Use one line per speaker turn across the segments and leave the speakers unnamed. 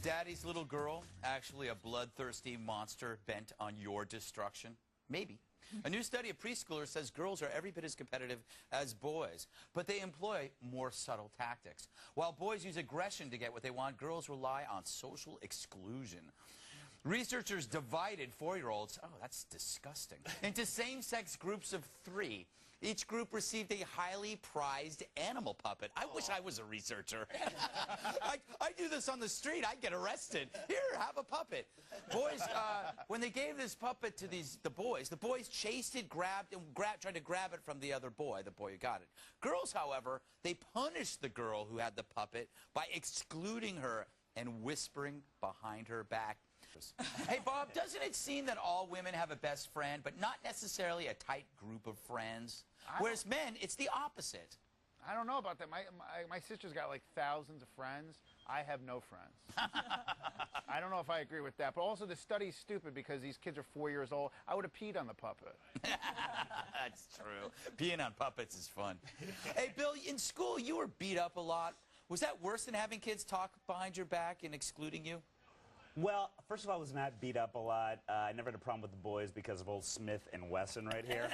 Daddy's little girl actually a bloodthirsty monster bent on your destruction? Maybe. A new study of preschoolers says girls are every bit as competitive as boys, but they employ more subtle tactics. While boys use aggression to get what they want, girls rely on social exclusion. Researchers divided 4-year-olds, oh, that's disgusting, into same-sex groups of 3. Each group received a highly prized animal puppet. I wish I was a researcher. I do this on the street. I'd get arrested. Here, have a puppet. Boys, when they gave this puppet to the boys chased it, tried to grab it from the other boy, the boy who got it. Girls, however, they punished the girl who had the puppet by excluding her and whispering behind her back. Hey, Bob, doesn't it seem that all women have a best friend, but not necessarily a tight group of friends? Whereas men, it's the opposite.
I don't know about that. My sister's got like thousands of friends. I have no friends. I don't know if I agree with that. But also the study's stupid because these kids are 4 years old. I would have peed on the puppet.
That's true. Peeing on puppets is fun. Hey, Bill, in school you were beat up a lot. Was that worse than having kids talk behind your back and excluding you?
Well, first of all, I was not beat up a lot. I never had a problem with the boys because of old Smith and Wesson right here.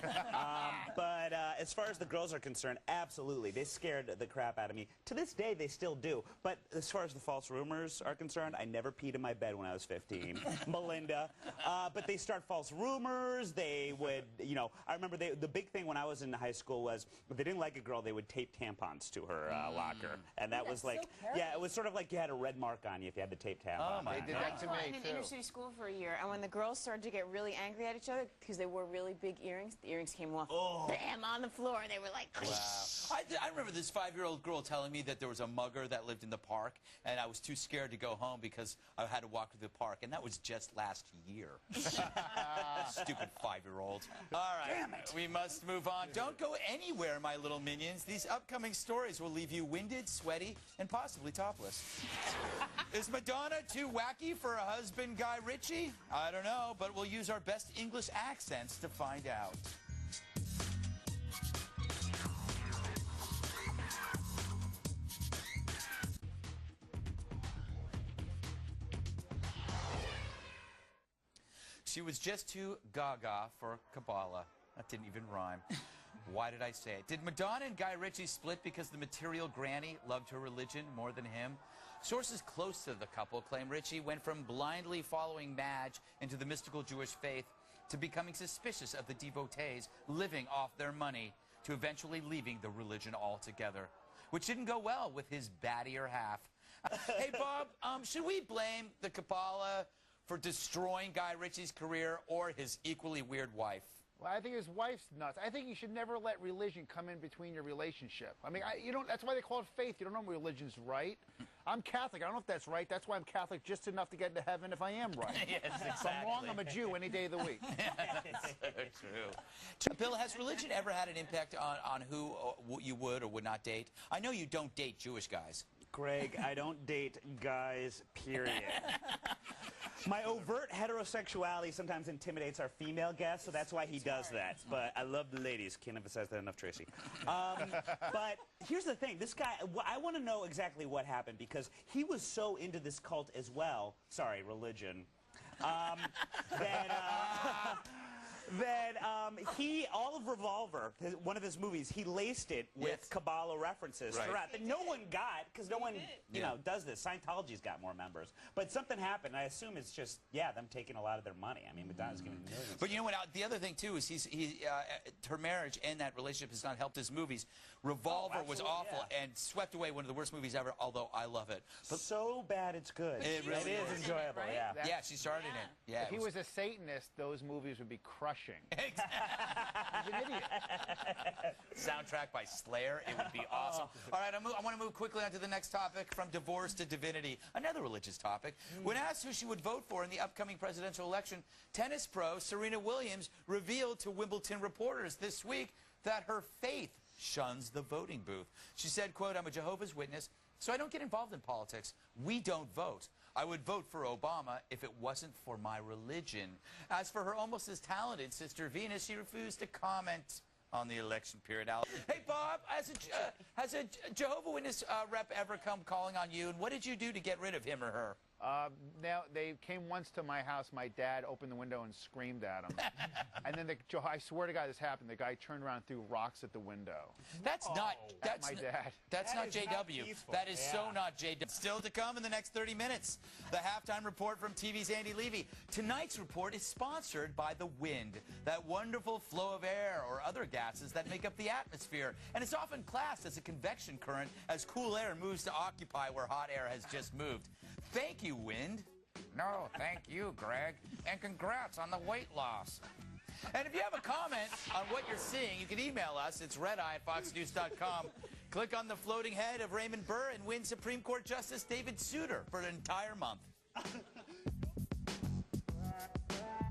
But as far as the girls are concerned, absolutely. They scared the crap out of me. To this day, they still do. But as far as the false rumors are concerned, I never peed in my bed when I was 15. Melinda. But they start false rumors. They would, you know, I remember the big thing when I was in high school was if they didn't like a girl, they would tape tampons to her locker. And that was like, so yeah, it was sort of like you had a red mark on you if you had the tape tampon.
Oh, my God.
To
I
me,
taught in an inner city school for a year, and when the girls started to get really angry at each other because they wore really big earrings, the earrings came off, bam, on the floor. They were like,
wow. I remember this 5-year-old girl telling me that there was a mugger that lived in the park, and I was too scared to go home because I had to walk through the park, and that was just last year. Stupid 5-year-old. All right, damn it. We must move on. Don't go anywhere, my little minions. These upcoming stories will leave you winded, sweaty, and possibly topless. Is Madonna too wacky for a husband, Guy Ritchie? I don't know, but we'll use our best English accents to find out. She was just too gaga for Kabbalah. That didn't even rhyme. Why did I say it? Did Madonna and Guy Ritchie split because the material granny loved her religion more than him? Sources close to the couple claim Ritchie went from blindly following Madge into the mystical Jewish faith to becoming suspicious of the devotees living off their money to eventually leaving the religion altogether, which didn't go well with his battier half. Hey, Bob, should we blame the Kabbalah for destroying Guy Ritchie's career or his equally weird wife?
Well, I think his wife's nuts. I think you should never let religion come in between your relationship. I mean, you don't. That's why they call it faith. You don't know if religion's right. I'm Catholic. I don't know if that's right. That's why I'm Catholic just enough to get into heaven if I am right.
Yes, exactly.
If I'm wrong, I'm a Jew any day of the week.
That's so true. Bill, has religion ever had an impact on who you would or would not date? I know you don't date Jewish guys.
Greg, I don't date guys, period. My overt heterosexuality sometimes intimidates our female guests, so that's why he does that. But I love the ladies. Can't emphasize that enough, Tracy. But here's the thing. This guy, I want to know exactly what happened because he was so into this cult as well. Sorry, religion. All of Revolver, one of his movies, he laced it with Kabbalah references throughout that no one got, because no one, you know, does this. Scientology's got more members. But something happened. I assume it's just, them taking a lot of their money. I mean, Madonna's giving millions.
But you know what? The other thing, too, is her marriage and that relationship has not helped his movies. Revolver was awful and swept away one of the worst movies ever, although I love it.
But so bad it's good.
It really
is enjoyable,
right?
Yeah, she starred in it. Yeah,
if he was a Satanist, those movies would be crushing. He's an idiot.
Soundtrack by Slayer. It would be awesome. All right, I want to move quickly on to the next topic, from divorce to divinity, another religious topic. When asked who she would vote for in the upcoming presidential election, tennis pro Serena Williams revealed to Wimbledon reporters this week that her faith shuns the voting booth. She said, quote, "I'm a Jehovah's Witness, so I don't get involved in politics. We don't vote. I would vote for Obama if it wasn't for my religion." As for her almost as talented sister Venus, she refused to comment on the election period. Hey, Bob, has a Jehovah's Witness rep ever come calling on you, and what did you do to get rid of him or her?
Now, they came once to my house. My dad opened the window and screamed at him. And then, I swear to God this happened. The guy turned around and threw rocks at the window.
That's not... That's
my dad.
That's not
That is not
JW.
peaceful.
That is so
Yeah.
not JW. Still to come in the next 30 minutes. The halftime report from TV's Andy Levy. Tonight's report is sponsored by the wind, that wonderful flow of air or other gases that make up the atmosphere. And it's often classed as a convection current as cool air moves to occupy where hot air has just moved. Thank you, wind.
No, thank you, Greg. And congrats on the weight loss.
And if you have a comment on what you're seeing, you can email us. It's redeye@foxnews.com. Click on the floating head of Raymond Burr and win Supreme Court Justice David Souter for an entire month.